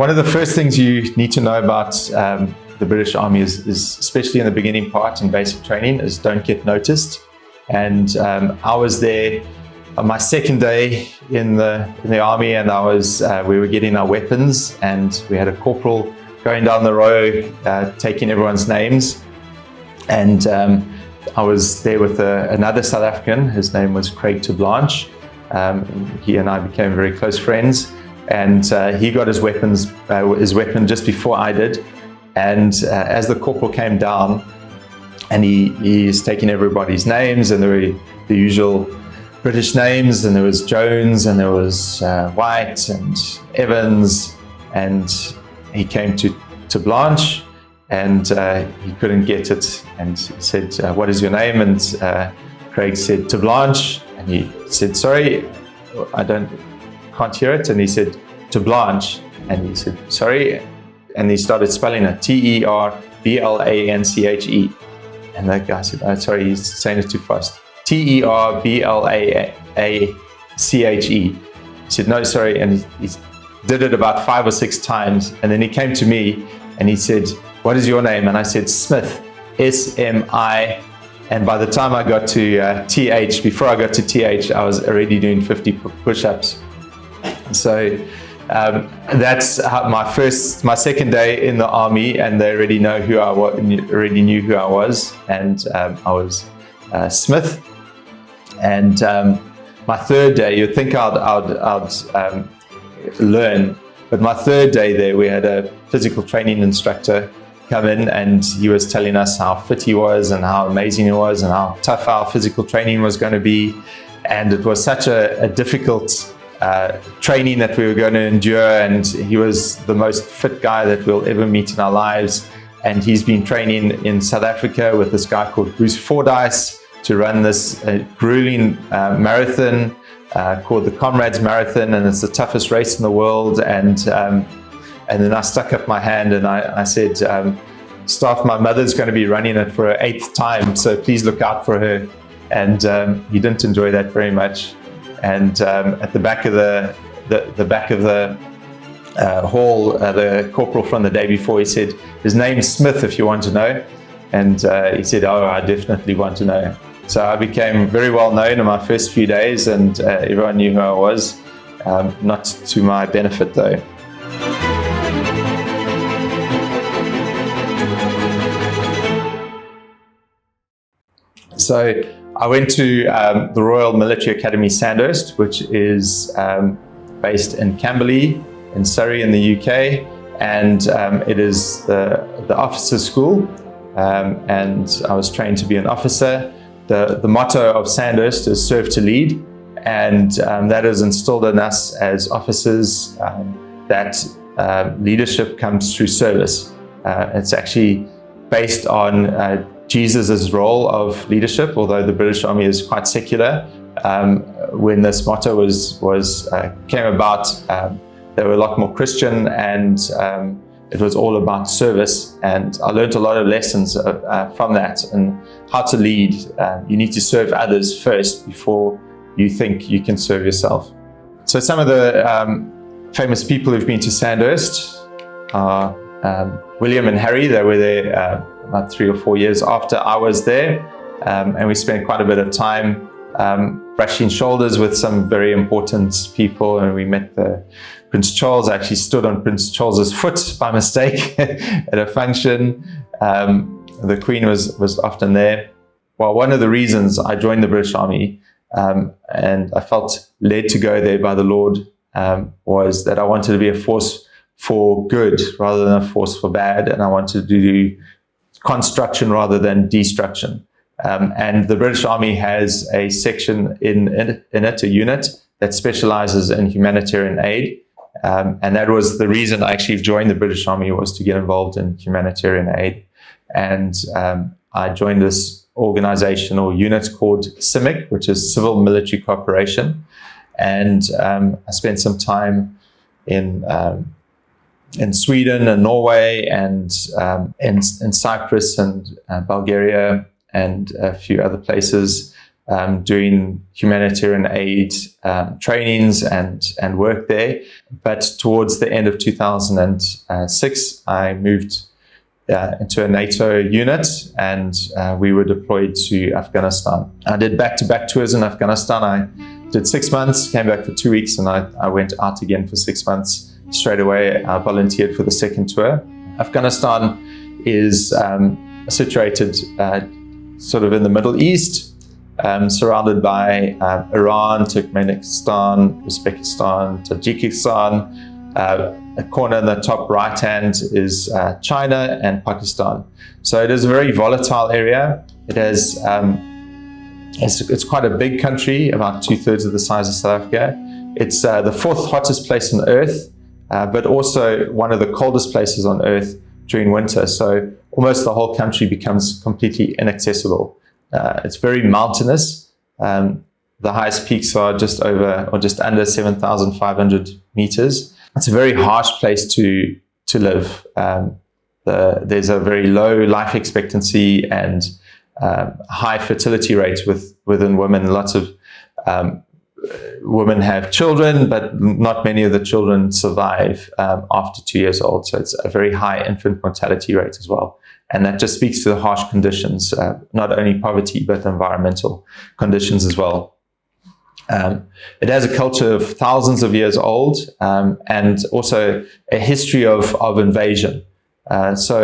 One of the first things you need to know about the British Army is especially in the beginning part in basic training, is don't get noticed. And I was there on my second day in the army, and we were getting our weapons, and we had a corporal going down the row taking everyone's names. And I was there with another South African. His name was Craig to Blanche. He and I became very close friends, and he got his weapon just before I did. And as the corporal came down, and he's taking everybody's names, and there were the usual British names, and there was Jones, and there was White and Evans, and he came to Blanche, and he couldn't get it, and he said, "What is your name?" And Craig said, "To Blanche," and he said, "Sorry, I can't hear it," and he said, "To Blanche," and he said, "Sorry," and he started spelling it, Terblanche, and that guy said, "Oh, sorry, he's saying it too fast. Terblanche." He said, "No, sorry," and he did it about 5 or 6 times, and then he came to me and he said, "What is your name?" And I said, "Smith, S-M-I," and by the time I got to TH, before I got to TH, I was already doing 50 push-ups. So that's my second day in the army, and they already knew who I was, and I was Smith. And my third day, you'd think I'd learn, but my third day there, we had a physical training instructor come in, and he was telling us how fit he was and how amazing he was and how tough our physical training was going to be. And it was such a difficult training that we were going to endure, and he was the most fit guy that we'll ever meet in our lives. And he's been training in South Africa with this guy called Bruce Fordyce to run this grueling marathon called the Comrades Marathon, and it's the toughest race in the world. And then I stuck up my hand and I said, "Staff, my mother's going to be running it for her 8th time, so please look out for her." And he didn't enjoy that very much. And at the back of the hall, the corporal from the day before, he said, "His name's Smith, if you want to know." And he said, "Oh, I definitely want to know." So I became very well known in my first few days, and everyone knew who I was, not to my benefit though. So I went to the Royal Military Academy Sandhurst, which is based in Camberley in Surrey in the UK, and it is the officer's school, and I was trained to be an officer. The motto of Sandhurst is "Serve to Lead," and that is instilled in us as officers, that leadership comes through service. It's actually based on Jesus' role of leadership, although the British Army is quite secular. When this motto came about, they were a lot more Christian, and it was all about service. And I learned a lot of lessons from that, and how to lead. You need to serve others first before you think you can serve yourself. So some of the famous people who've been to Sandhurst are William and Harry. They were there about 3 or 4 years after I was there, and we spent quite a bit of time brushing shoulders with some very important people, and we met Prince Charles. I actually stood on Prince Charles's foot by mistake at a function. The Queen was often there. Well, one of the reasons I joined the British Army, and I felt led to go there by the Lord, was that I wanted to be a force for good rather than a force for bad, and I wanted to do construction rather than destruction. And the British Army has a section in it, a unit that specializes in humanitarian aid. And that was the reason I actually joined the British Army, was to get involved in humanitarian aid. And I joined this organization or unit called CIMIC, which is Civil Military Cooperation. And I spent some time in Sweden and Norway and in Cyprus and Bulgaria and a few other places. doing humanitarian aid trainings and work there. But towards the end of 2006, I moved into a NATO unit, and we were deployed to Afghanistan. I did back-to-back tours in Afghanistan. I did 6 months, came back for 2 weeks, and I went out again for 6 months. Straight away, I volunteered for the second tour. Afghanistan is situated sort of in the Middle East, surrounded by Iran, Turkmenistan, Uzbekistan, Tajikistan. A corner in the top right hand is China and Pakistan. So it is a very volatile area. It has it's quite a big country, about 2/3 of the size of South Africa. It's the 4th hottest place on earth, but also one of the coldest places on earth during winter. So almost the whole country becomes completely inaccessible. It's very mountainous. The highest peaks are just over or just under 7,500 meters. It's a very harsh place to live. There's a very low life expectancy and high fertility rates within women. Lots of women have children, but not many of the children survive after 2 years old. So it's a very high infant mortality rate as well. And that just speaks to the harsh conditions, not only poverty, but environmental conditions as well. It has a culture of thousands of years old, and also a history of invasion. So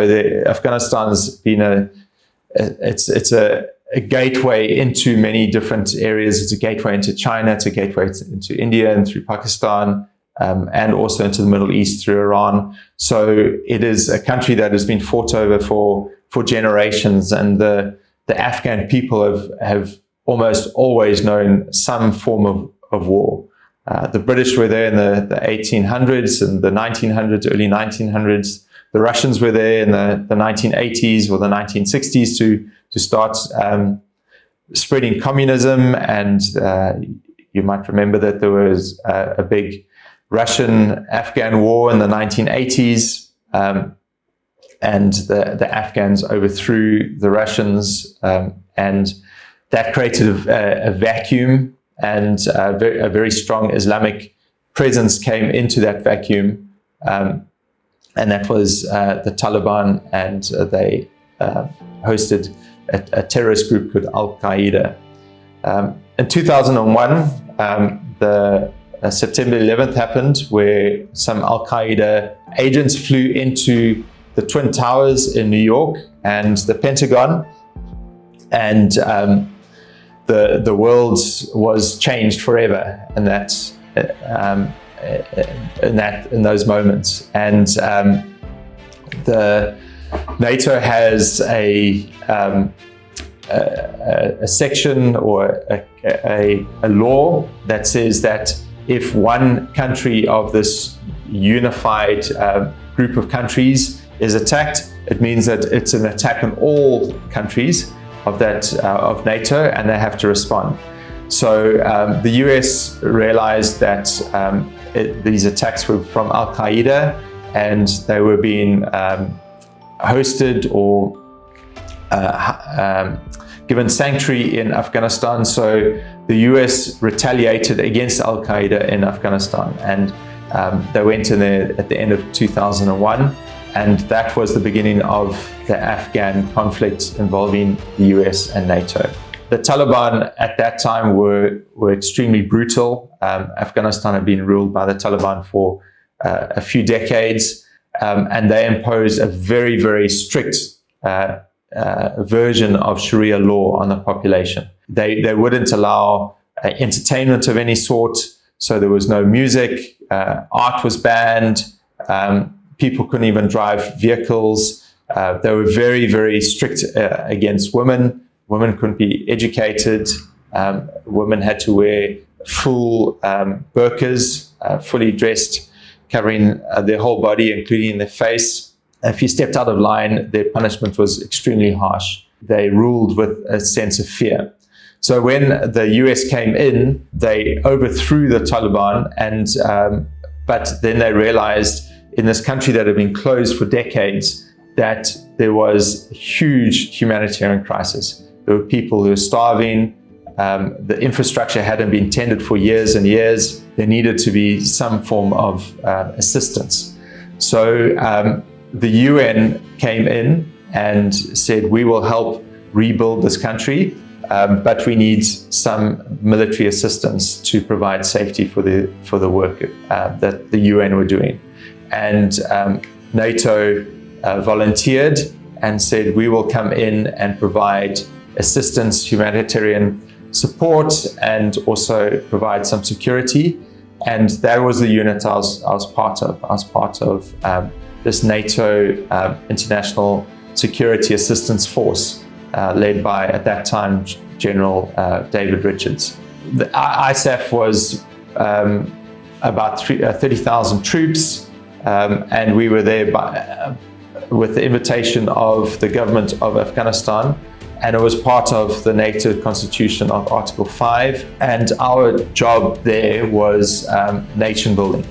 Afghanistan has been it's a gateway into many different areas. It's a gateway into China, it's a gateway into India and through Pakistan, and also into the Middle East through Iran. So it is a country that has been fought over for generations, and the Afghan people have almost always known some form of war. The British were there in the 1800s and the 1900s, early 1900s. The Russians were there in the 1980s or the 1960s to start spreading communism. And you might remember that there was a big Russian-Afghan war in the 1980s. And the Afghans overthrew the Russians, and that created a vacuum, and a very strong Islamic presence came into that vacuum. And that was the Taliban, and they hosted a terrorist group called Al-Qaeda. In 2001, the September 11th happened, where some Al-Qaeda agents flew into the Twin Towers in New York and the Pentagon, and the world was changed forever in those moments. And the NATO has a section or a law that says that if one country of this unified group of countries is attacked, it means that it's an attack on all countries of NATO, and they have to respond. So the US realized that these attacks were from Al-Qaeda, and they were being hosted or given sanctuary in Afghanistan. So the US retaliated against Al-Qaeda in Afghanistan, and they went in there at the end of 2001. And that was the beginning of the Afghan conflict involving the US and NATO. The Taliban at that time were extremely brutal. Afghanistan had been ruled by the Taliban for a few decades, and they imposed a very, very strict version of Sharia law on the population. They wouldn't allow entertainment of any sort, so there was no music, art was banned, people couldn't even drive vehicles. They were very, very strict against women. Women couldn't be educated. Women had to wear full burqas, fully dressed, covering their whole body, including their face. If you stepped out of line, their punishment was extremely harsh. They ruled with a sense of fear. So when the US came in, they overthrew the Taliban, but then they realized in this country that had been closed for decades that there was a huge humanitarian crisis. There were people who were starving, the infrastructure hadn't been tended for years and years. There needed to be some form of assistance. So the UN came in and said, we will help rebuild this country, but we need some military assistance to provide safety for the work that the UN were doing. And NATO volunteered and said, we will come in and provide assistance, humanitarian support, and also provide some security. And that was the unit I was part of. I was part of this NATO International Security Assistance Force, led by, at that time, General David Richards. The ISAF was about 30,000 troops, and we were there with the invitation of the government of Afghanistan, and it was part of the NATO Constitution of Article 5, and our job there was nation building.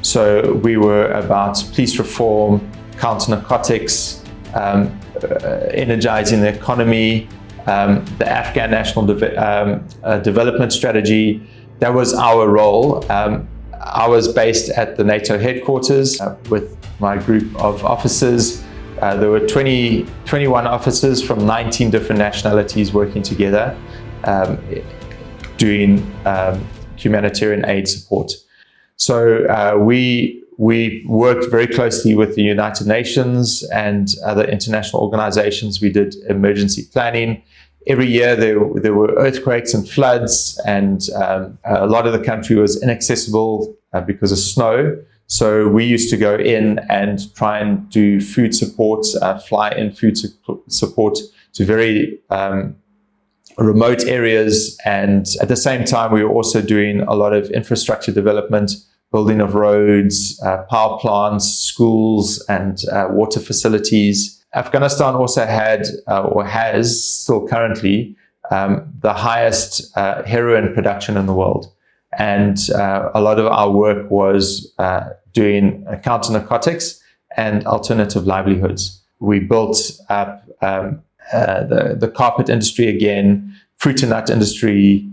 So we were about police reform, counter narcotics, energizing the economy, the Afghan National Development Strategy. That was our role. I was based at the NATO headquarters with my group of officers. There were 21 officers from 19 different nationalities working together, doing humanitarian aid support. So we worked very closely with the United Nations and other international organizations. We did emergency planning. Every year there were earthquakes and floods, and a lot of the country was inaccessible because of snow. So we used to go in and try and do food support, fly in food support to very remote areas. And at the same time, we were also doing a lot of infrastructure development, building of roads, power plants, schools, and water facilities. Afghanistan also had, or has still currently, the highest heroin production in the world. And a lot of our work was doing counter narcotics and alternative livelihoods. We built up the carpet industry again, fruit and nut industry,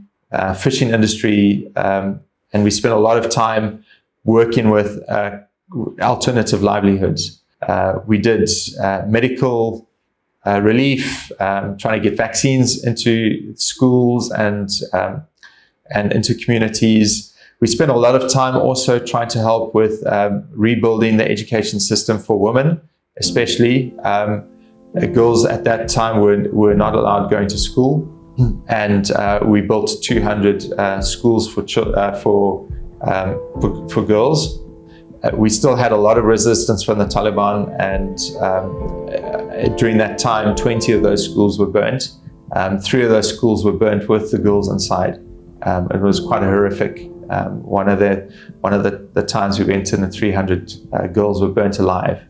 fishing industry, and we spent a lot of time working with alternative livelihoods. We did medical relief, trying to get vaccines into schools and into communities. We spent a lot of time also trying to help with rebuilding the education system for women, especially. Girls at that time were not allowed going to school, and we built 200 schools for girls. We still had a lot of resistance from the Taliban, and during that time, 20 of those schools were burnt. 3 of those schools were burnt with the girls inside. It was quite a horrific. One of the times we went in, 300 girls were burnt alive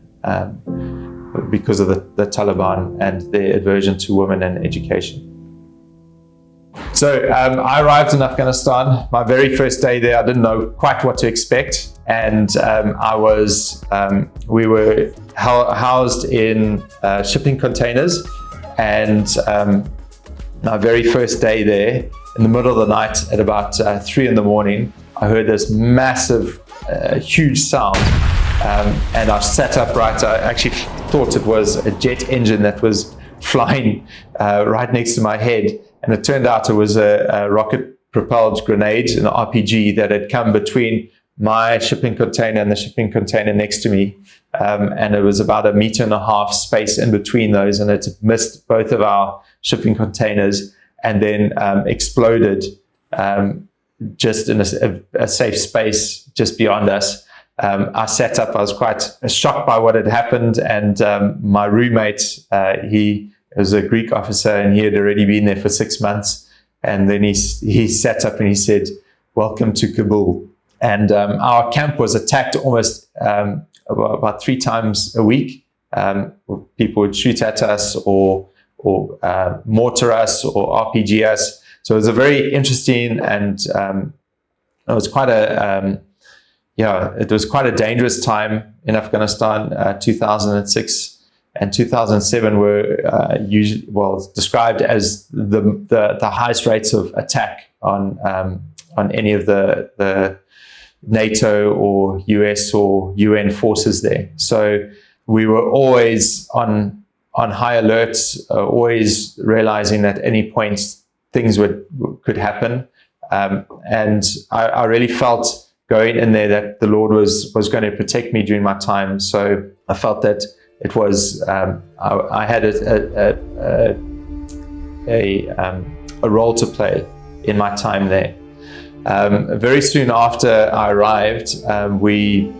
because of the Taliban and their aversion to women and education. So I arrived in Afghanistan. My very first day there, I didn't know quite what to expect, and we were housed in shipping containers. And my very first day there, in the middle of the night at about 3 in the morning, I heard this massive, huge sound, and I sat upright. I actually thought it was a jet engine that was flying right next to my head, and it turned out it was a rocket-propelled grenade, an RPG, that had come between my shipping container and the shipping container next to me, and it was about 1.5 meters space in between those, and it missed both of our shipping containers, and then exploded just in a safe space just beyond us. I sat up. I was quite shocked by what had happened, and my roommate, he was a Greek officer, and he had already been there for 6 months. And then he sat up and he said, "Welcome to Kabul." And our camp was attacked almost about 3 times a week. People would shoot at us or mortar us or RPG us. So it was a very interesting, and it was quite a dangerous time in Afghanistan. 2006 and 2007 were described as the highest rates of attack on any of the NATO or US or UN forces there. So we were always on high alert, always realizing at any point things could happen. And I really felt going in there that the Lord was going to protect me during my time. So I felt that it was I had a role to play in my time there. Very soon after I arrived, we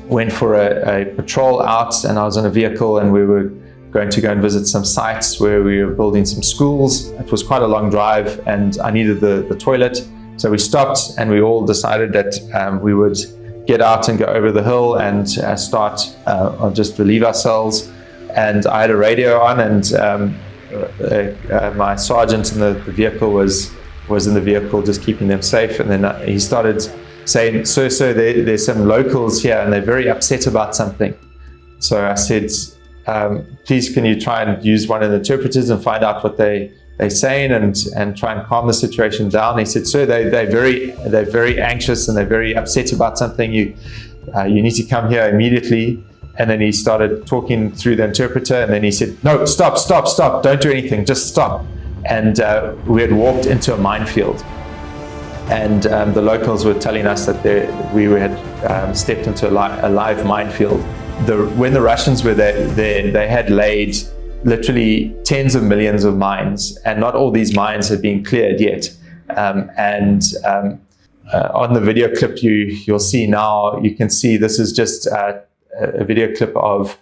went for a patrol out, and I was in a vehicle, and we were going to go and visit some sites where we were building some schools. It was quite a long drive, and I needed the toilet. So we stopped, and we all decided that we would get out and go over the hill and start just relieve ourselves. And I had a radio on, and my sergeant in the vehicle was in the vehicle just keeping them safe. And then he started saying, sir, there's some locals here and they're very upset about something. So I said, please can you try and use one of the interpreters and find out what they're saying and try and calm the situation down. He said, sir, they're very anxious and they're very upset about something. You need to come here immediately. And then he started talking through the interpreter, and then he said, no, stop, don't do anything, just stop. And we had walked into a minefield, and the locals were telling us that we had stepped into a live minefield. When the Russians were there, they had laid literally tens of millions of mines, and not all these mines had been cleared yet. On the video clip you'll see now, you can see this is just a video clip of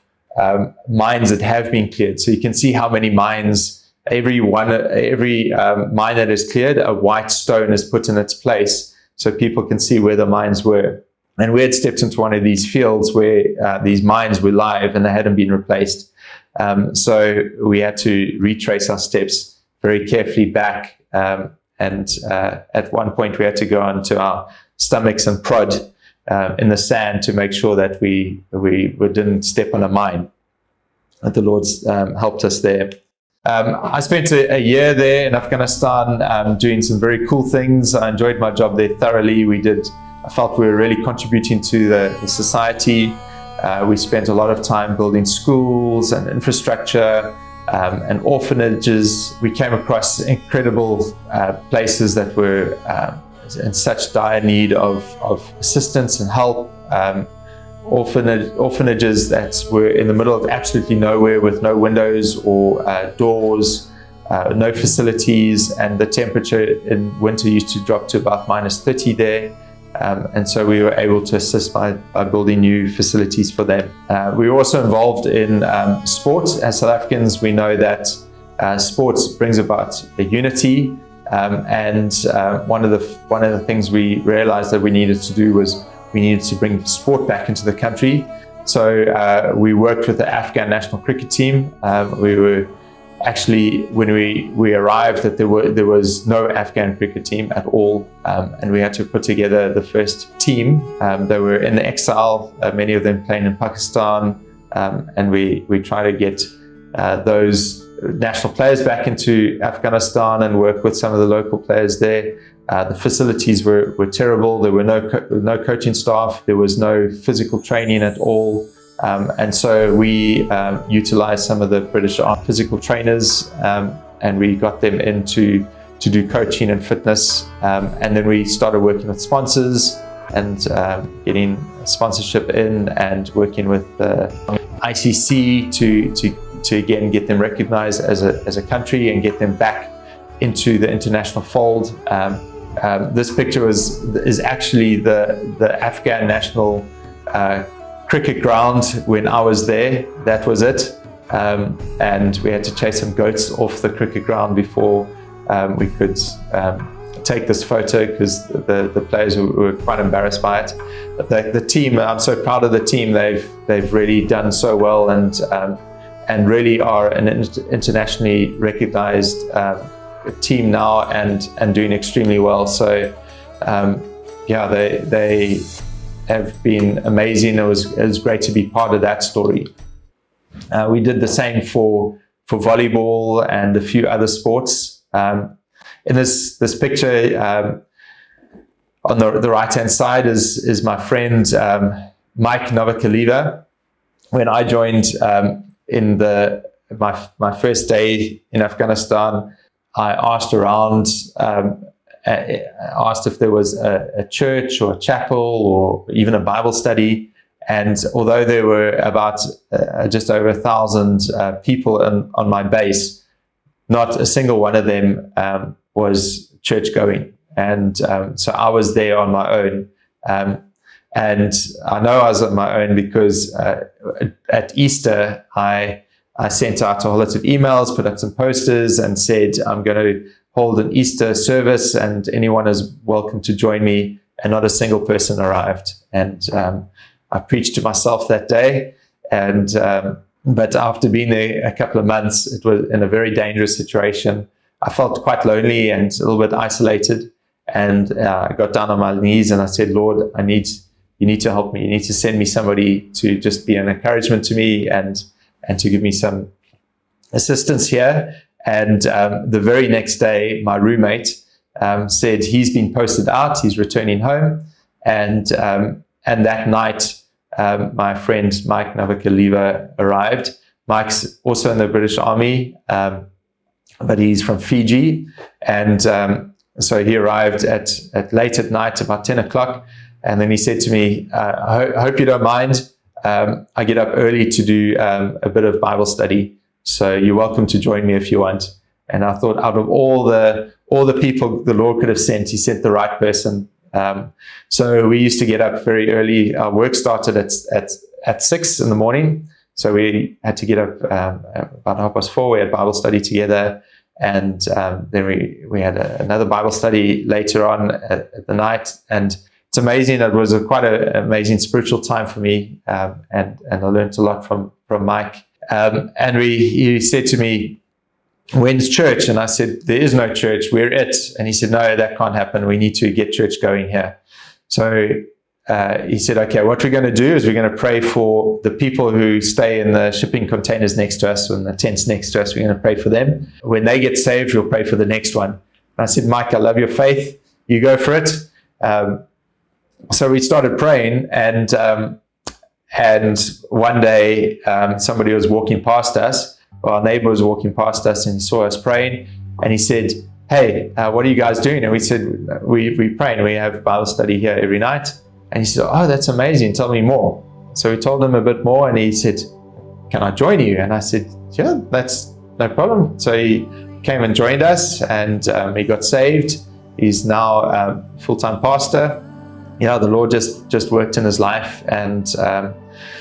mines that have been cleared. So you can see how many mines. Every mine that is cleared, a white stone is put in its place so people can see where the mines were. And we had stepped into one of these fields where these mines were live and they hadn't been replaced. So we had to retrace our steps very carefully back. And at one point we had to go onto our stomachs and prod in the sand to make sure that we didn't step on a mine. And the Lord's helped us there. I spent a year there in Afghanistan doing some very cool things. I enjoyed my job there thoroughly. I felt we were really contributing to the society. We spent a lot of time building schools and infrastructure and orphanages. We came across incredible places that were in such dire need of assistance and help. Orphanages that were in the middle of absolutely nowhere with no windows or doors, no facilities, and the temperature in winter used to drop to about -30 there. And so we were able to assist by building new facilities for them. We were also involved in sports. As South Africans, we know that sports brings about a unity. And one of the things we realized that we needed to do was we needed to bring sport back into the country. So we worked with the Afghan national cricket team. We were actually, when we arrived, that there was no Afghan cricket team at all. And we had to put together the first team. They were in exile, many of them playing in Pakistan. And we try to get those national players back into Afghanistan and work with some of the local players there. The facilities were terrible. There were no coaching staff. There was no physical training at all. And so we utilized some of the British physical trainers, and we got them in to do coaching and fitness. And then we started working with sponsors and getting sponsorship in, and working with the ICC to again get them recognized as a country and get them back into the international fold. This picture is actually the Afghan national cricket ground when I was there. That was it. And we had to chase some goats off the cricket ground before we could take this photo, because the players were quite embarrassed by it. But the team, I'm so proud of the team. They've really done so well, and really are an internationally recognized team now, and doing extremely well. So yeah, they have been amazing. It was great to be part of that story. We did the same for volleyball and a few other sports. In this picture, on the right-hand side is my friend Mike Novakaliva. When I joined in my first day in Afghanistan, I asked around, asked if there was a church or a chapel or even a Bible study. And although there were about just over 1,000 people on my base, not a single one of them was church going. And so I was there on my own. And I know I was on my own because at Easter, I sent out a whole lot of emails, put up some posters and said, I'm going to hold an Easter service and anyone is welcome to join me. And not a single person arrived. And I preached to myself that day. And but after being there a couple of months, it was in a very dangerous situation. I felt quite lonely and a little bit isolated. And I got down on my knees and I said, Lord, you need to help me. You need to send me somebody to just be an encouragement to me and to give me some assistance here. And the very next day, my roommate said he's been posted out, he's returning home. And that night, my friend Mike Novakaliva arrived. Mike's also in the British Army, but he's from Fiji. And so he arrived at late at night, about 10 o'clock. And then he said to me, I hope you don't mind. I get up early to do a bit of Bible study. So you're welcome to join me if you want. And I thought, out of all the people the Lord could have sent, he sent the right person. So we used to get up very early. Our work started at 6 in the morning. So we had to get up about 4:30. We had Bible study together. And then we had another Bible study later on at the night. And it's amazing. It was quite an amazing spiritual time for me. And I learned a lot from Mike. And he said to me, when's church? And I said, there is no church, we're it. And he said, no, that can't happen. We need to get church going here. So he said, okay, what we're going to do is we're going to pray for the people who stay in the shipping containers next to us, or in the tents next to us. We're going to pray for them. When they get saved, we'll pray for the next one. And I said, Mike, I love your faith. You go for it. So we started praying, and one day somebody was walking past us. Well, our neighbor was walking past us and he saw us praying, and he said, hey, what are you guys doing? And we said, we pray and we have Bible study here every night. And he said, oh, that's amazing. Tell me more. So we told him a bit more, and he said, can I join you? And I said, yeah, that's no problem. So he came and joined us, and he got saved. He's now a full-time pastor. The Lord just worked in his life. And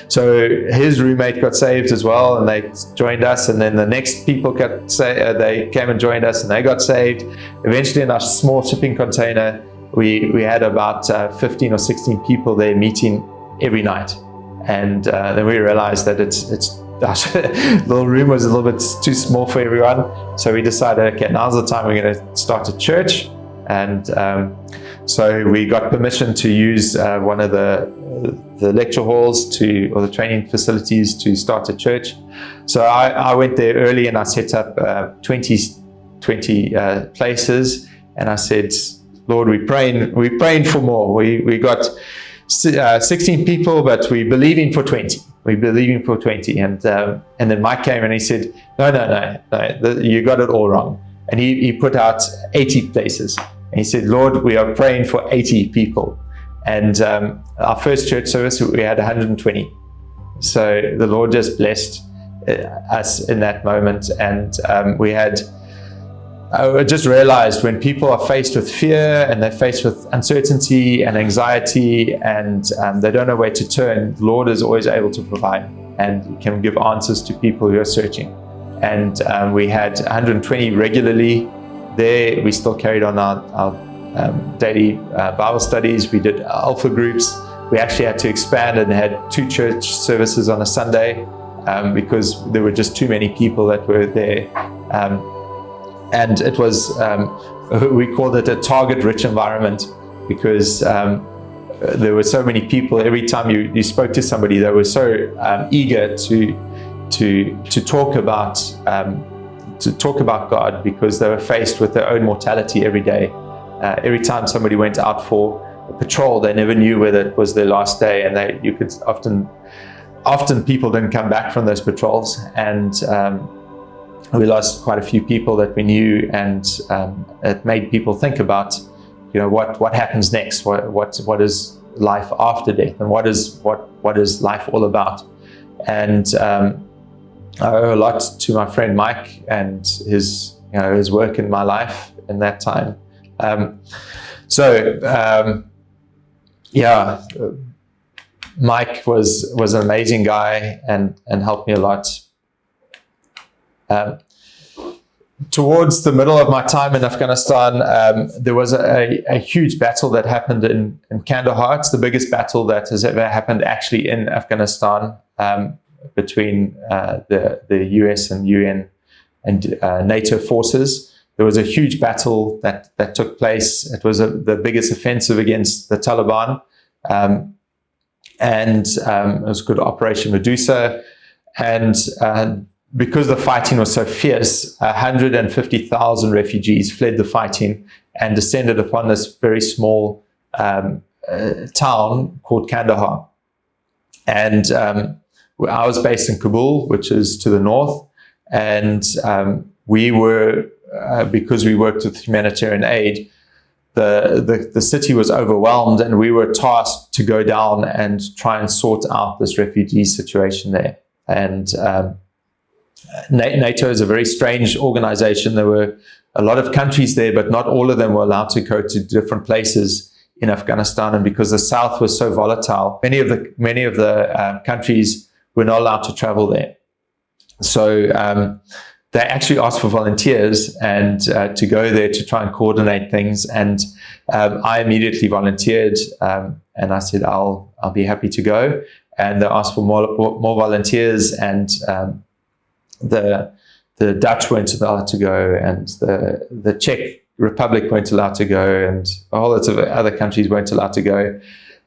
so his roommate got saved as well, and they joined us. And then the next people they came and joined us, and they got saved. Eventually, in our small shipping container, we had about 15 or 16 people there meeting every night. And then we realized that it's the little room was a little bit too small for everyone. So we decided, okay, now's the time we're going to start a church. And so we got permission to use one of the lecture halls or the training facilities to start a church. So I went there early and I set up 20 places, and I said, Lord, we're praying for more. We got 16 people, but we're believing for 20. We're believing for 20. And then Mike came and he said, no, you got it all wrong. And he put out 80 places. And he said, Lord, we are praying for 80 people. And our first church service, we had 120. So the Lord just blessed us in that moment. And I just realized when people are faced with fear and they're faced with uncertainty and anxiety and they don't know where to turn, the Lord is always able to provide and can give answers to people who are searching. And we had 120 regularly there. We still carried on our daily Bible studies. We did alpha groups. We actually had to expand and had 2 church services on a Sunday because there were just too many people that were there. And it was, we called it a target-rich environment because there were so many people. Every time you spoke to somebody, they were so eager to talk about God, because they were faced with their own mortality every day. Every time somebody went out for a patrol, they never knew whether it was their last day, and you could often people didn't come back from those patrols, and we lost quite a few people that we knew, and it made people think about, what happens next, what is life after death, and what is life all about. And I owe a lot to my friend Mike and his work in my life in that time. Mike was an amazing guy and helped me a lot. Towards the middle of my time in Afghanistan, there was a huge battle that happened in Kandahar. It's the biggest battle that has ever happened actually in Afghanistan, between the US and UN and NATO forces. There was a huge battle that took place. It was the biggest offensive against the Taliban, and it was called Operation Medusa. And because the fighting was so fierce, 150,000 refugees fled the fighting and descended upon this very small town called Kandahar. And I was based in Kabul, which is to the north, and we were, because we worked with Humanitarian Aid, the city was overwhelmed, and we were tasked to go down and try and sort out this refugee situation there. And NATO is a very strange organization. There were a lot of countries there, but not all of them were allowed to go to different places in Afghanistan. And because the south was so volatile, many of the countries were not allowed to travel there. So they actually asked for volunteers and to go there to try and coordinate things. And I immediately volunteered, and I said, I'll be happy to go. And they asked for more volunteers, and the Dutch weren't allowed to go, and the Czech Republic weren't allowed to go, and a whole lot of other countries weren't allowed to go.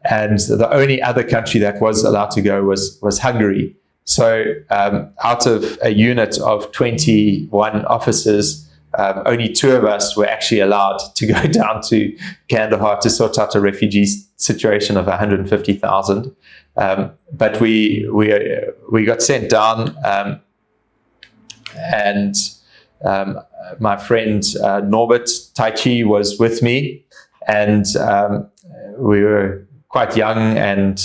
And the only other country that was allowed to go was Hungary. So out of a unit of 21 officers, only 2 of us were actually allowed to go down to Kandahar to sort out a refugee situation of 150,000. But we got sent down, and my friend Norbert Taichi was with me, and we were quite young and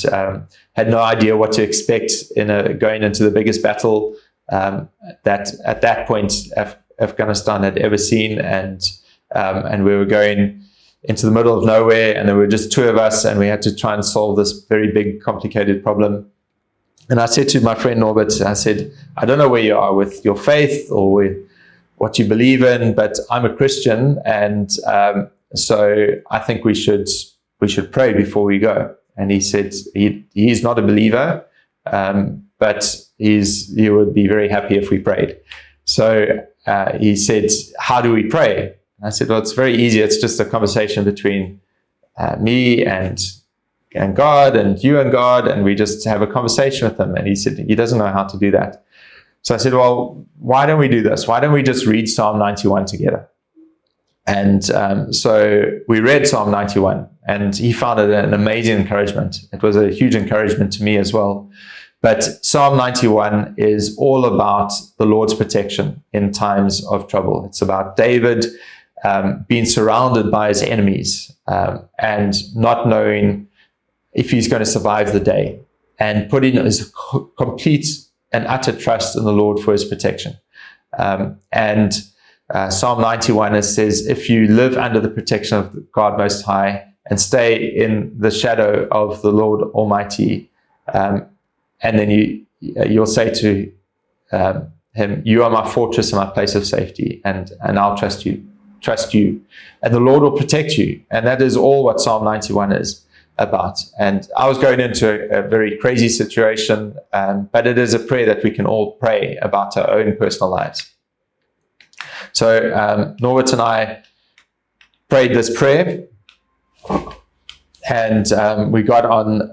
had no idea what to expect going into the biggest battle that at that point Afghanistan had ever seen, and we were going into the middle of nowhere, and there were just 2 of us, and we had to try and solve this very big, complicated problem. And I said to my friend Norbert, I said, I don't know where you are with your faith or with what you believe in, but I'm a Christian, and so I think we should pray before we go. And he said he's not a believer, but he would be very happy if we prayed. So he said, how do we pray? And I said, well, it's very easy. It's just a conversation between me and God, and you and God, and we just have a conversation with him. And he said he doesn't know how to do that. So I said, well, why don't we do this? Why don't we just read Psalm 91 together? And so we read Psalm 91, and he found it an amazing encouragement. It was a huge encouragement to me as well. But Psalm 91 is all about the Lord's protection in times of trouble. It's about David being surrounded by his enemies and not knowing if he's going to survive the day, and putting his complete and utter trust in the Lord for his protection. Psalm 91, it says, if you live under the protection of God Most High and stay in the shadow of the Lord Almighty, and then you'll say to him, you are my fortress and my place of safety, and I'll trust you, and the Lord will protect you. And that is all what Psalm 91 is about. And I was going into a very crazy situation, but it is a prayer that we can all pray about our own personal lives. So Norbert and I prayed this prayer, and we got on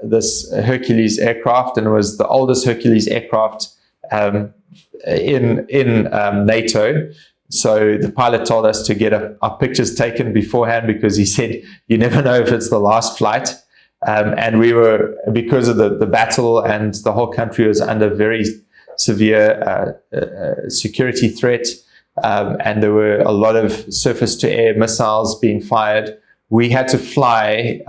this Hercules aircraft, and it was the oldest Hercules aircraft in NATO. So the pilot told us to get our pictures taken beforehand because he said, you never know if it's the last flight. And we were, because of the battle and the whole country was under very severe security threat, and there were a lot of surface-to-air missiles being fired. We had to fly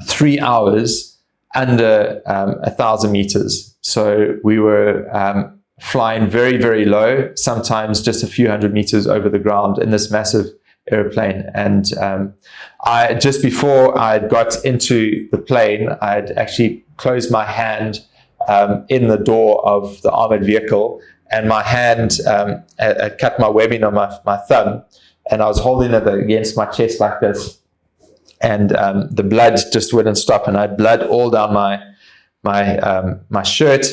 3 hours under 1,000 meters. So we were flying very, very low, sometimes just a few hundred meters over the ground in this massive airplane. And just before I got into the plane, I'd actually closed my hand in the door of the armored vehicle, and my hand had cut my webbing on my thumb, and I was holding it against my chest like this, and the blood just wouldn't stop, and I had blood all down my shirt.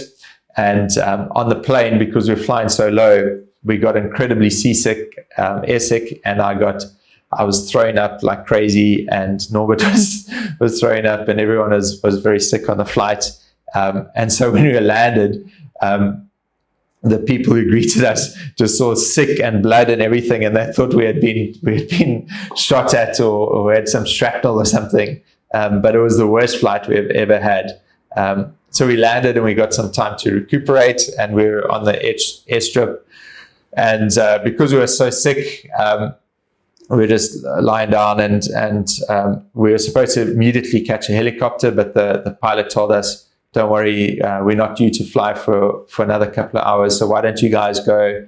And on the plane, because we were flying so low, we got incredibly seasick, airsick, and I was throwing up like crazy, and Norbert was throwing up, and everyone was very sick on the flight. And so when we landed, the people who greeted us just saw sick and blood and everything, and they thought we had been shot at or had some shrapnel or something. But it was the worst flight we've ever had. So we landed and we got some time to recuperate, and we were on the airstrip. And because we were so sick, we were just lying down, and we were supposed to immediately catch a helicopter, but the pilot told us, don't worry, we're not due to fly for another couple of hours, so why don't you guys go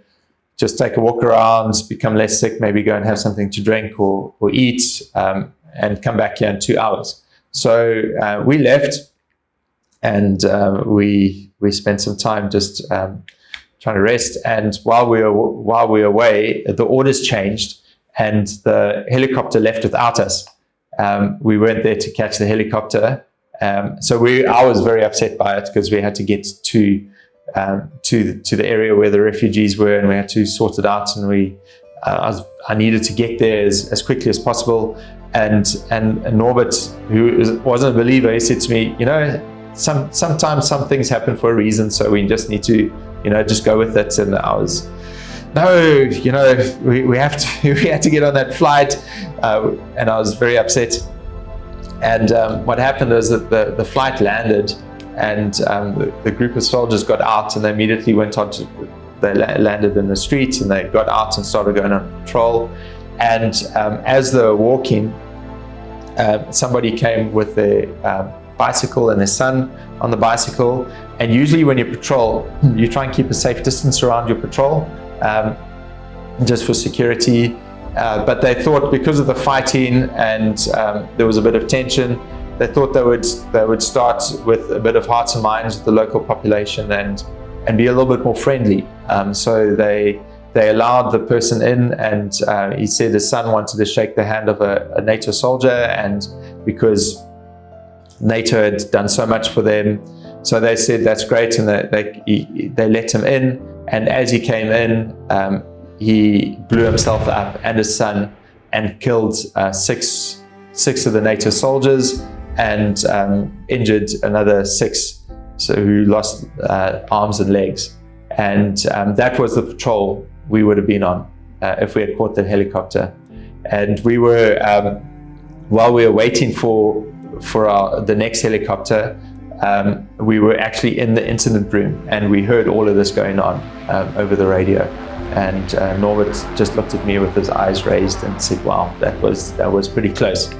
just take a walk around, become less sick, maybe go and have something to drink or eat, and come back here in 2 hours. So we left, and we spent some time just trying to rest. And while we were away, the orders changed, and the helicopter left without us. We weren't there to catch the helicopter. So I was very upset by it, because we had to get to the area where the refugees were, and we had to sort it out. And I needed to get there as quickly as possible. And Norbert, who wasn't a believer, he said to me, sometimes some things happen for a reason, so we just need to, just go with it. And I was, no, we had to get on that flight, and I was very upset. And what happened is that the flight landed, and the group of soldiers got out, and they immediately they landed in the streets, and they got out and started going on patrol. And as they were walking, somebody came with their bicycle and their son on the bicycle. And usually when you patrol, you try and keep a safe distance around your patrol, just for security. But they thought, because of the fighting and there was a bit of tension, they thought they would start with a bit of hearts and minds with the local population and be a little bit more friendly. So they allowed the person in, and he said his son wanted to shake the hand of a NATO soldier, and because NATO had done so much for them, so they said that's great, and they let him in. And as he came in, he blew himself up and his son, and killed six of the NATO soldiers, and injured another 6, so who lost arms and legs. And that was the patrol we would have been on if we had caught the helicopter. And we were, while we were waiting for the next helicopter, we were actually in the incident room, and we heard all of this going on over the radio. And Norbert just looked at me with his eyes raised and said, "Wow, that was pretty close."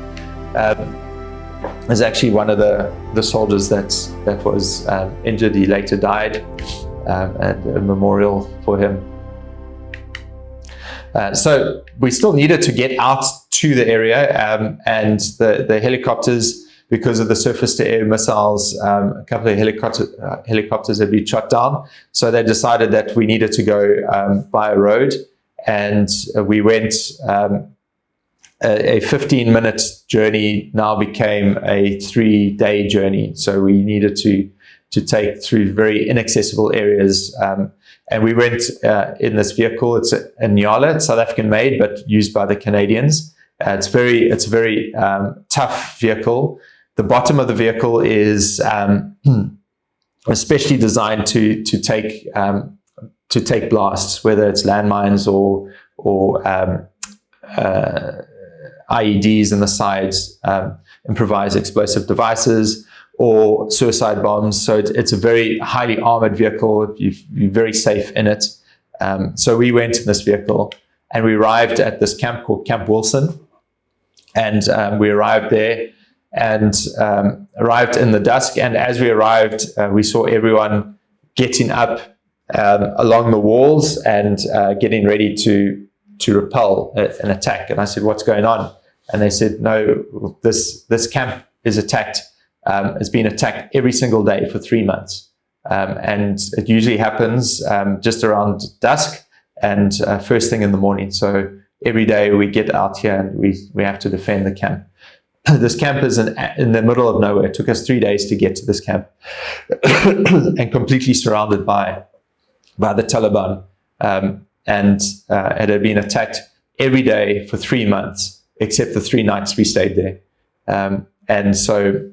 There's actually one of the soldiers that was injured. He later died, and a memorial for him. So we still needed to get out to the area, and the helicopters, because of the surface-to-air missiles, a couple of helicopters had been shot down. So they decided that we needed to go by a road, and we went. A 15-minute journey now became a 3-day journey. So we needed to take through very inaccessible areas. And we went in this vehicle. It's a Nyala, South African made, but used by the Canadians. It's a very tough vehicle. The bottom of the vehicle is especially designed to take blasts, whether it's landmines or IEDs in the sides, improvised explosive devices, or suicide bombs. So it's a very highly armored vehicle. You're very safe in it. So we went in this vehicle and we arrived at this camp called Camp Wilson. And we arrived there and arrived in the dusk. And as we arrived, we saw everyone getting up along the walls and getting ready to repel an attack. And I said, what's going on? And they said, no, this camp is attacked. It's been attacked every single day for 3 months. And it usually happens just around dusk and first thing in the morning. So every day we get out here and we have to defend the camp. This camp is in the middle of nowhere. It took us 3 days to get to this camp and completely surrounded by the Taliban. And it had been attacked every day for 3 months, except the 3 nights we stayed there. And so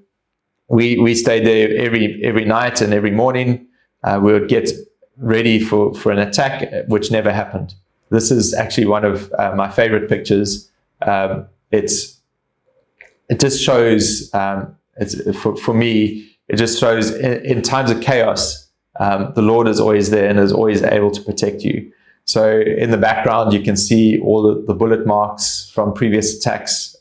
we stayed there every night and every morning. We would get ready for an attack, which never happened. This is actually one of my favorite pictures. It just shows, for me, it just shows in times of chaos, the Lord is always there and is always able to protect you. So in the background, you can see all the bullet marks from previous attacks.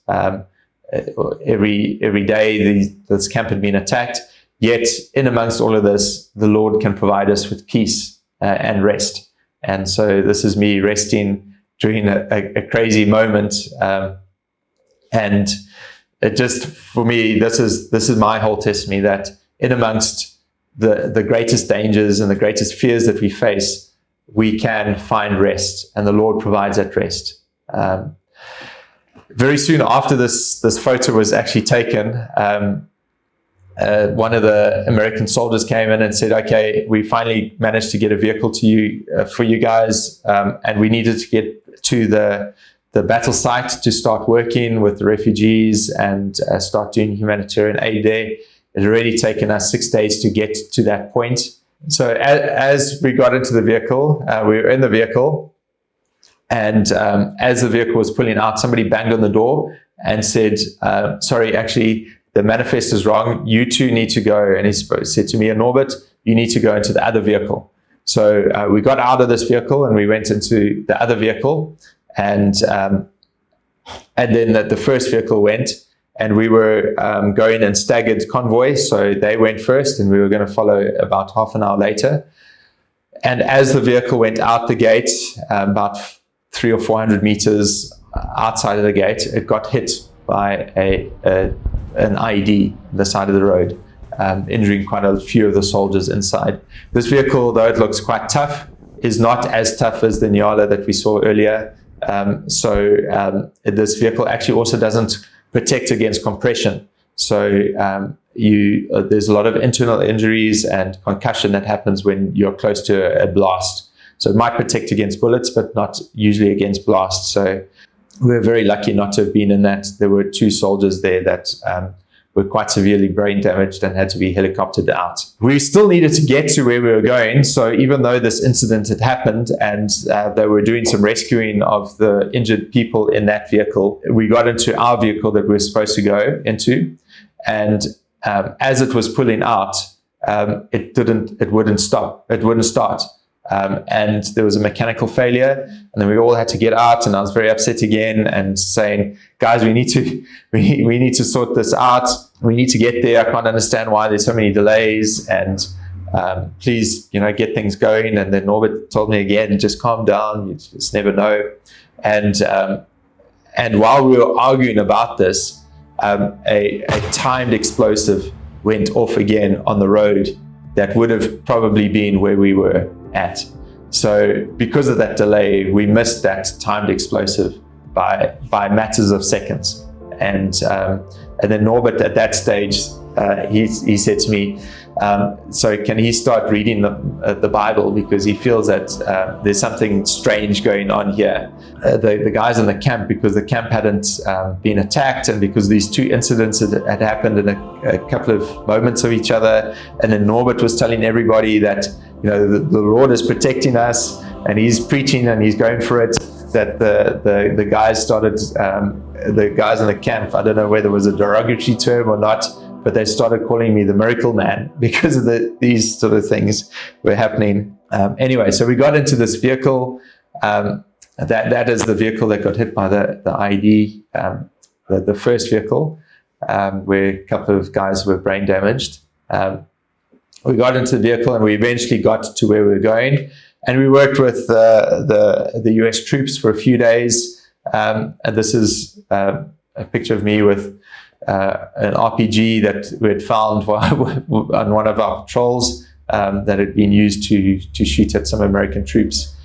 Every day this camp had been attacked. Yet in amongst all of this, the Lord can provide us with peace and rest. And so this is me resting during a crazy moment. And it just, for me, this is my whole testimony, that in amongst the greatest dangers and the greatest fears that we face, we can find rest, and the Lord provides that rest. Very soon after this photo was actually taken, one of the American soldiers came in and said, okay, we finally managed to get a vehicle to you for you guys, and we needed to get to the battle site to start working with the refugees and start doing humanitarian aid there. It had already taken us 6 days to get to that point. So as we got into the vehicle, we were in the vehicle, and as the vehicle was pulling out, somebody banged on the door and said, sorry, actually, the manifest is wrong. You two need to go. And he said to me, Norbert, you need to go into the other vehicle. So we got out of this vehicle and we went into the other vehicle. And then the first vehicle went, and we were going in staggered convoy. So they went first and we were going to follow about half an hour later. And as the vehicle went out the gate, about 300 or 400 meters outside of the gate, it got hit by an IED on the side of the road, injuring quite a few of the soldiers inside. This vehicle, though it looks quite tough, is not as tough as the Nyala that we saw earlier. This vehicle actually also doesn't protect against compression. So there's a lot of internal injuries and concussion that happens when you're close to a blast. So it might protect against bullets, but not usually against blasts. So we're very lucky not to have been in that. There were 2 soldiers there that were quite severely brain damaged and had to be helicoptered out. We still needed to get to where we were going. So even though this incident had happened and they were doing some rescuing of the injured people in that vehicle, we got into our vehicle that we were supposed to go into. And as it was pulling out, it wouldn't stop. It wouldn't start. And there was a mechanical failure, and then we all had to get out, and I was very upset again and saying, guys, we need to sort this out. We need to get there. I can't understand why there's so many delays, and please, get things going. And then Norbert told me again, just calm down. You just never know. And while we were arguing about this, a timed explosive went off again on the road that would have probably been where we were at. So because of that delay, we missed that timed explosive by matters of seconds. And then Norbert at that stage he said to me, so can he start reading the Bible, because he feels that there's something strange going on here. The guys in the camp, because the camp hadn't been attacked, and because these two incidents had happened in a couple of moments of each other, and then Norbert was telling everybody that, you know, the Lord is protecting us, and he's preaching and he's going for it, that the guys started, the guys in the camp, I don't know whether it was a derogatory term or not, but they started calling me the miracle man because of these sort of things were happening. Anyway, so we got into this vehicle. That is the vehicle that got hit by the IED, the first vehicle, where a couple of guys were brain damaged. We got into the vehicle and we eventually got to where we were going. And we worked with the US troops for a few days. And this is a picture of me with an RPG that we had found on one of our patrols that had been used to shoot at some American troops.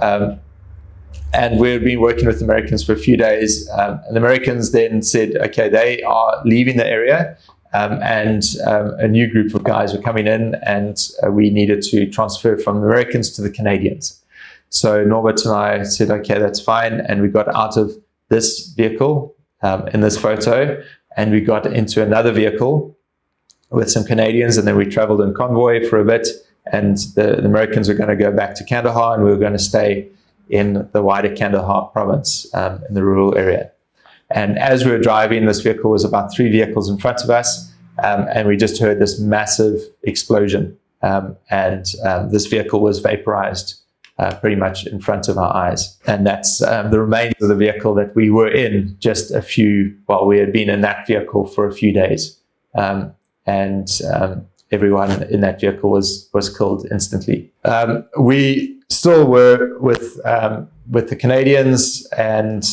And we had been working with Americans for a few days. And the Americans then said, okay, they are leaving the area. And a new group of guys were coming in, and we needed to transfer from the Americans to the Canadians. So Norbert and I said, okay, that's fine. And we got out of this vehicle in this photo, and we got into another vehicle with some Canadians, and then we traveled in convoy for a bit, and the Americans were going to go back to Kandahar, and we were going to stay in the wider Kandahar province, in the rural area. And as we were driving, this vehicle was about 3 vehicles in front of us, and we just heard this massive explosion, and this vehicle was vaporized pretty much in front of our eyes. And that's the remains of the vehicle that we were in we had been in that vehicle for a few days. And everyone in that vehicle was killed instantly. We still were with the Canadians, and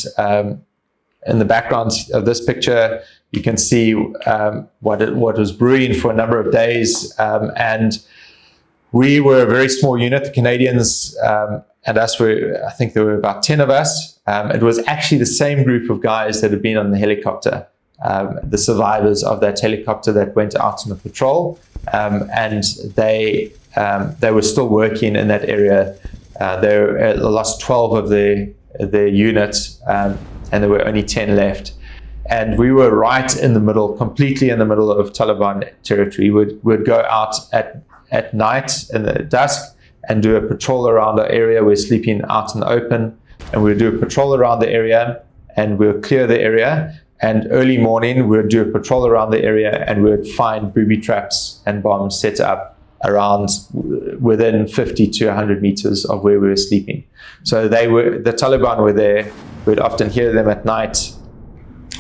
in the background of this picture, you can see what was brewing for a number of days. And we were a very small unit. The Canadians and us I think there were about 10 of us. It was actually the same group of guys that had been on the helicopter, the survivors of that helicopter that went out on the patrol. And they were still working in that area. They lost 12 of their units, and there were only 10 left. And we were right in the middle, completely in the middle of Taliban territory. We'd go out at night in the dusk and do a patrol around the area. We're sleeping out in the open, and we'd do a patrol around the area, and we'll clear the area. And early morning, we'd do a patrol around the area, and we'd find booby traps and bombs set up around within 50 to 100 meters of where we were sleeping. So the Taliban were there. We'd often hear them at night.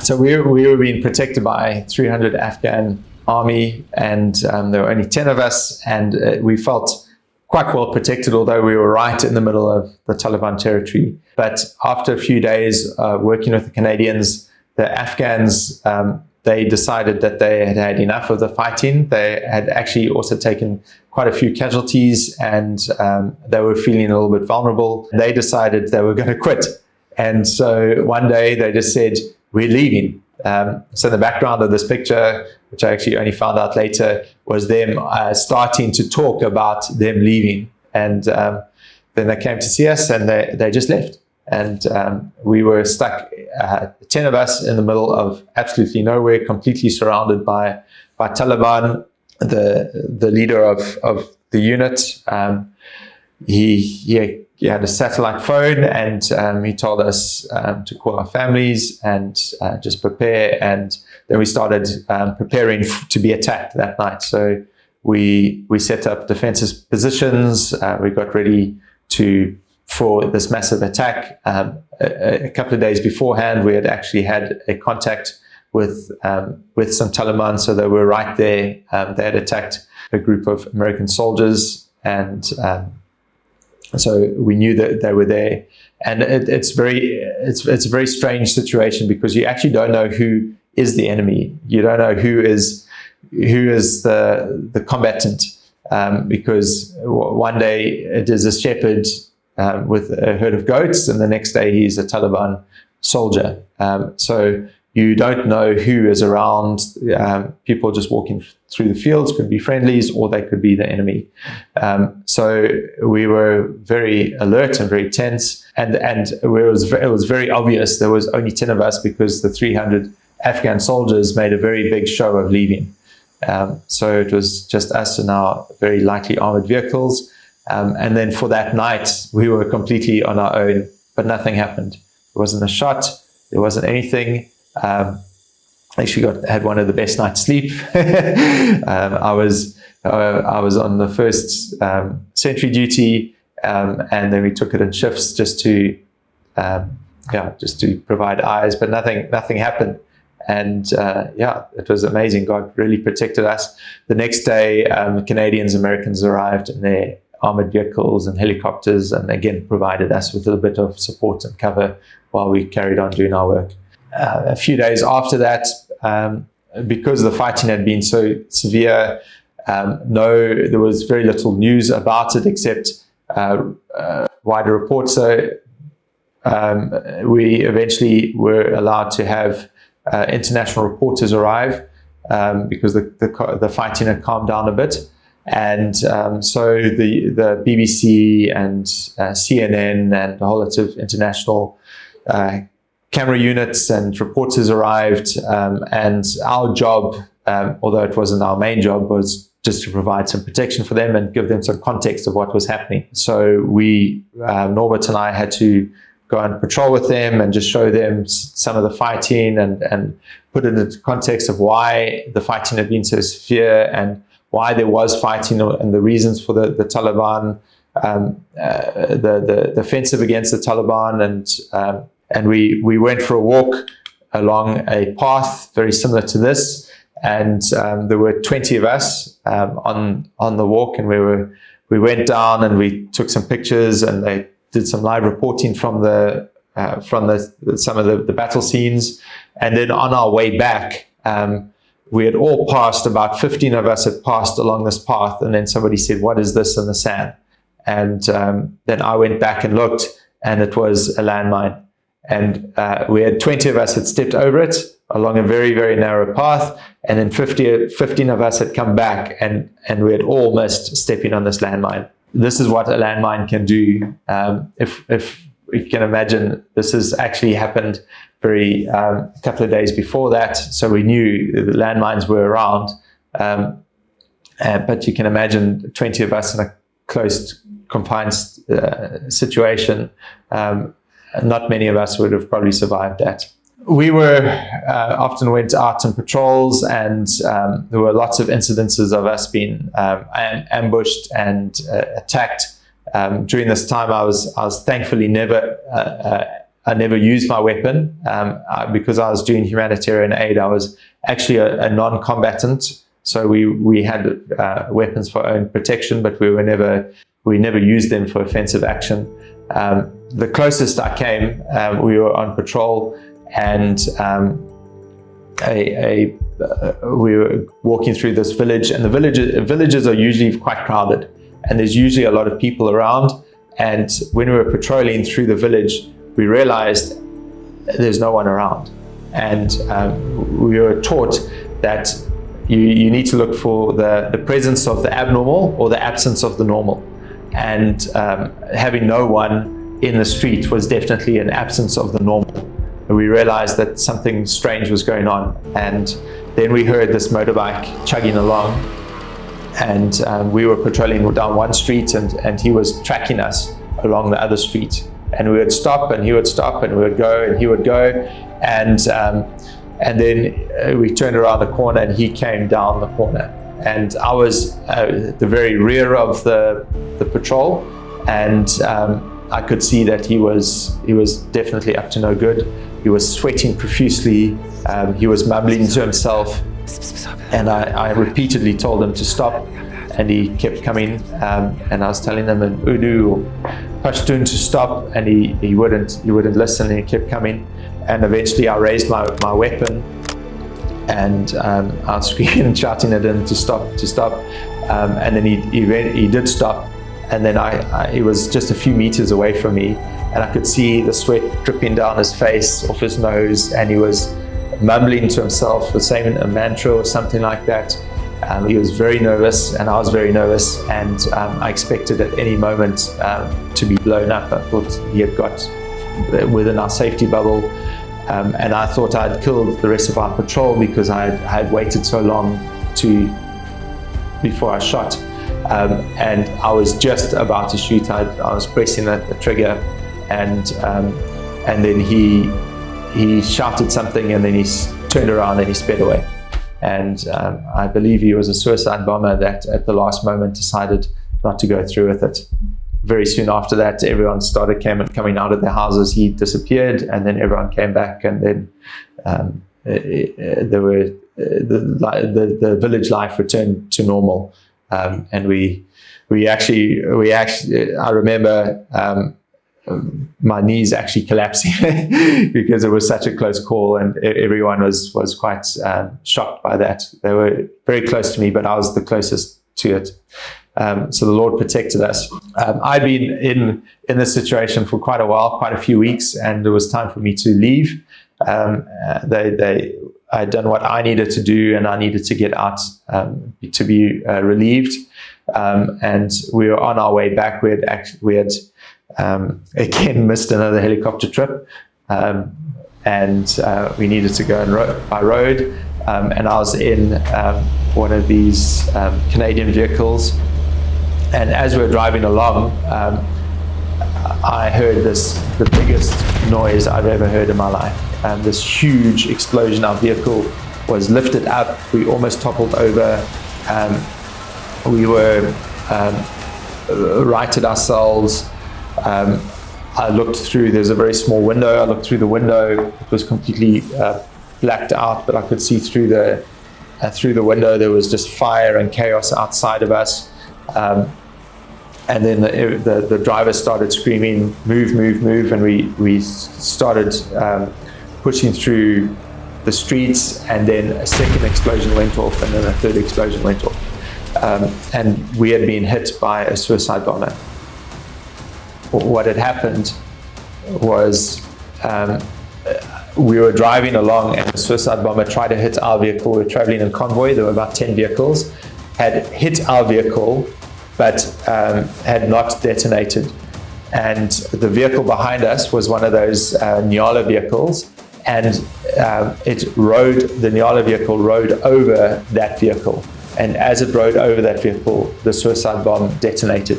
So we were being protected by 300 Afghan army, and there were only 10 of us, and we felt quite well protected, although we were right in the middle of the Taliban territory. But after a few days working with the Canadians, the Afghans, they decided that they had had enough of the fighting. They had actually also taken quite a few casualties, and they were feeling a little bit vulnerable. They decided they were going to quit. And so one day they just said, we're leaving. So the background of this picture, which I actually only found out later, was them starting to talk about them leaving. And then they came to see us, and they just left. And we were stuck, 10 of us in the middle of absolutely nowhere, completely surrounded by Taliban. The leader of the unit, he had a satellite phone, and he told us to call our families and just prepare. And then we started preparing to be attacked that night. So we set up defensive positions. We got ready for this massive attack. A couple of days beforehand, we had actually had a contact with some Taliban, so they were right there. They had attacked a group of American soldiers, and so we knew that they were there. And it's a very strange situation, because you actually don't know who is the enemy. You don't know who is the combatant, because one day it is a shepherd with a herd of goats, and the next day he's a Taliban soldier. So You don't know who is around. People just walking through the fields could be friendlies, or they could be the enemy. So we were very alert and very tense, and it was very obvious there was only 10 of us, because the 300 Afghan soldiers made a very big show of leaving. So it was just us in our very lightly armored vehicles. And then for that night, we were completely on our own, but nothing happened. There wasn't a shot. There wasn't anything. Actually had one of the best nights sleep. I was on the first sentry duty, and then we took it in shifts just to provide eyes, but nothing happened. And it was amazing. God really protected us. The next day, Canadians, Americans arrived in their armored vehicles and helicopters, and again provided us with a little bit of support and cover while we carried on doing our work. A few days after that, because the fighting had been so severe, there was very little news about it except wider reports. So we eventually were allowed to have international reporters arrive because the fighting had calmed down a bit. And so the BBC and CNN and a whole lot of international camera units and reporters arrived, and our job, although it wasn't our main job, was just to provide some protection for them and give them some context of what was happening. So Norbert and I had to go on patrol with them and just show them some of the fighting and put it into context of why the fighting had been so severe and why there was fighting and the reasons for the Taliban, the offensive against the Taliban. And we went for a walk along a path very similar to this, and there were 20 of us on the walk, and we went down and we took some pictures, and they did some live reporting from some of the battle scenes. And then on our way back, we had all passed, about 15 of us had passed along this path, and then somebody said, "What is this in the sand?" And then I went back and looked, and it was a landmine. And we had 20 of us had stepped over it along a very, very narrow path, and then 15 of us had come back, and we had all missed stepping on this landmine. This is what a landmine can do. If you can imagine, this has actually happened a couple of days before that, so we knew the landmines were around. But you can imagine 20 of us in a close, confined situation. Not many of us would have probably survived that. We often went out on patrols, and there were lots of incidences of us being ambushed and attacked. During this time, I was thankfully I never used my weapon because I was doing humanitarian aid. I was actually a non-combatant, so we had weapons for our own protection, but we never used them for offensive action. The closest I came, we were on patrol, and we were walking through this village, and the villages are usually quite crowded, and there's usually a lot of people around. And when we were patrolling through the village, we realized there's no one around, and we were taught that you need to look for the presence of the abnormal or the absence of the normal. And having no one in the street was definitely an absence of the normal. And we realized that something strange was going on. And then we heard this motorbike chugging along, and we were patrolling down one street, and he was tracking us along the other street. And we would stop, and he would stop, and we would go, and he would go. And then we turned around the corner, and he came down the corner. And I was at the very rear of the patrol, and I could see that he was definitely up to no good. He was sweating profusely. He was mumbling to himself, and I repeatedly told him to stop, and he kept coming. And I was telling him in Urdu or Pashtun to stop, and he wouldn't listen, and he kept coming. And eventually, I raised my weapon, and I was screaming and shouting at him to stop. And then he did stop. And then he was just a few meters away from me, and I could see the sweat dripping down his face, off his nose, and he was mumbling to himself, saying a mantra or something like that. He was very nervous, and I was very nervous, and I expected at any moment to be blown up. I thought he had got within our safety bubble, and I thought I'd killed the rest of our patrol because I had waited so long before I shot. And I was just about to shoot. I was pressing the trigger, and then he shouted something, and then he turned around and he sped away. And I believe he was a suicide bomber that at the last moment decided not to go through with it. Very soon after that, everyone started coming out of their houses. He disappeared, and then everyone came back, and then there were the village life returned to normal. And we actually, I remember my knees actually collapsing because it was such a close call, and everyone was quite shocked by that. They were very close to me, but I was the closest to it. So the Lord protected us. I'd been in this situation for quite a while, quite a few weeks, and it was time for me to leave. I had done what I needed to do, and I needed to get out to be relieved. And we were on our way back. We had again missed another helicopter trip, and we needed to go by road. And I was in one of these Canadian vehicles, and as we were driving along, I heard the biggest noise I've ever heard in my life. This huge explosion. Our vehicle was lifted up. We almost toppled over. We were righted ourselves. I looked through. There's a very small window. I looked through the window. It was completely blacked out, but I could see through the window. There was just fire and chaos outside of us. And then the driver started screaming, "Move, move, move!" And we started pushing through the streets, and then a second explosion went off, and then a third explosion went off. And we had been hit by a suicide bomber. What had happened was we were driving along, and the suicide bomber tried to hit our vehicle. We were traveling in convoy. There were about 10 vehicles. Had hit our vehicle, but had not detonated. And the vehicle behind us was one of those Nyala vehicles, and the Nyala vehicle rode over that vehicle. And as it rode over that vehicle, the suicide bomb detonated.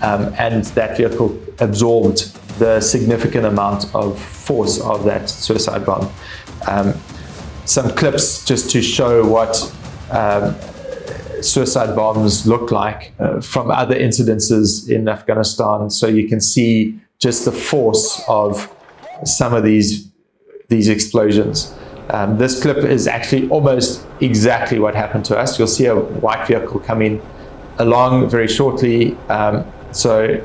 And that vehicle absorbed the significant amount of force of that suicide bomb. Some clips just to show what suicide bombs look like from other incidences in Afghanistan, so you can see just the force of some of these explosions. This clip is actually almost exactly what happened to us. You'll see a white vehicle coming along very shortly. So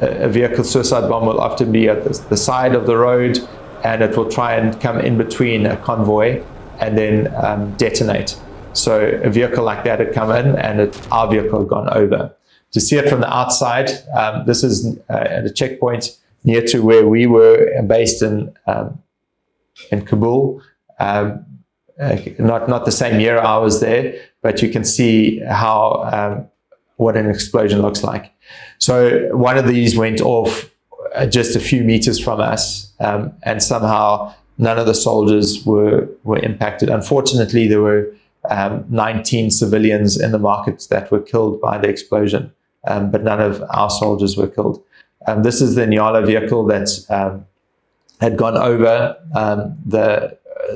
a vehicle suicide bomb will often be at the side of the road, and it will try and come in between a convoy and then detonate. So a vehicle like that had come in, and our vehicle had gone over. To see it from the outside, this is at a checkpoint near to where we were based in Kabul. Not the same year I was there, but you can see how what an explosion looks like. So one of these went off just a few meters from us, and somehow none of the soldiers were impacted. Unfortunately, there were 19 civilians in the market that were killed by the explosion, but none of our soldiers were killed. This is the Nyala vehicle that had gone over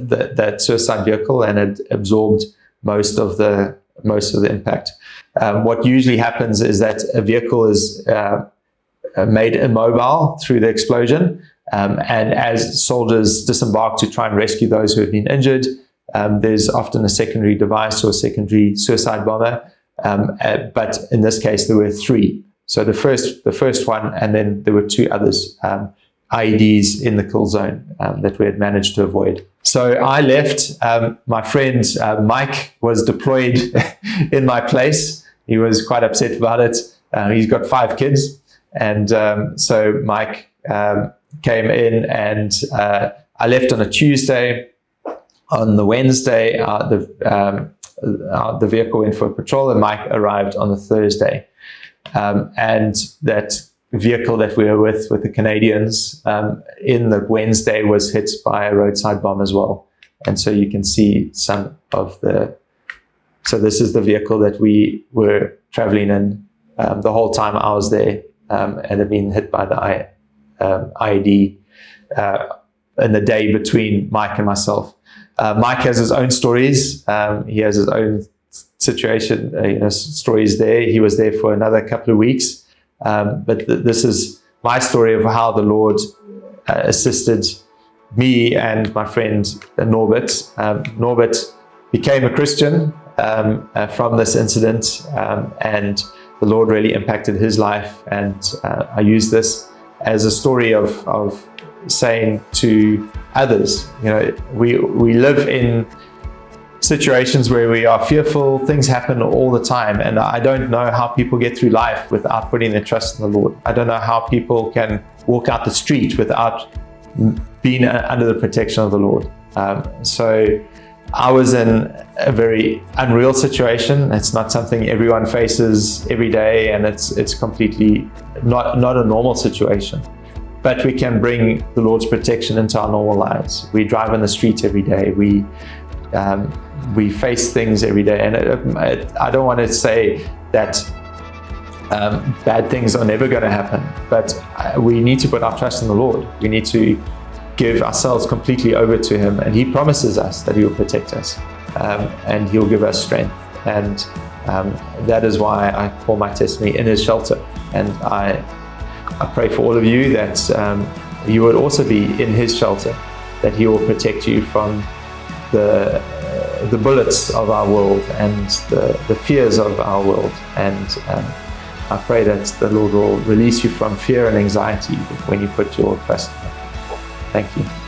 that suicide vehicle and had absorbed most of the impact. What usually happens is that a vehicle is made immobile through the explosion, and as soldiers disembark to try and rescue those who have been injured, there's often a secondary device or a secondary suicide bomber, but in this case there were three. So the first one, and then there were two others, IEDs in the kill zone that we had managed to avoid. So I left. My friend Mike was deployed in my place. He was quite upset about it. He's got 5 kids, and so Mike came in, and I left on a Tuesday. On the Wednesday, the vehicle went for a patrol, and Mike arrived on the Thursday. And that vehicle that we were with the Canadians in the Wednesday was hit by a roadside bomb as well. And so you can see some of so this is the vehicle that we were traveling in the whole time I was there, and had been hit by the IED in the day between Mike and myself. Mike has his own stories. He has his own situation, stories there. He was there for another couple of weeks. But this is my story of how the Lord assisted me and my friend Norbert. Norbert became a Christian from this incident, and the Lord really impacted his life. And I use this as a story of saying to others, we live in situations where we are fearful. Things happen all the time, and I don't know how people get through life without putting their trust in the Lord. I don't know how people can walk out the street without being under the protection of the Lord. So I was in a very unreal situation. It's not something everyone faces every day, and it's completely not a normal situation. But we can bring the Lord's protection into our normal lives. We drive on the streets every day. We face things every day, and I don't want to say that bad things are never going to happen, but we need to put our trust in the Lord. We need to give ourselves completely over to Him, and He promises us that He will protect us, and He will give us strength. And that is why I call my testimony In His Shelter. And I pray for all of you that you would also be in His shelter, that He will protect you from the bullets of our world and the fears of our world. And I pray that the Lord will release you from fear and anxiety when you put your trust in Him. Thank you.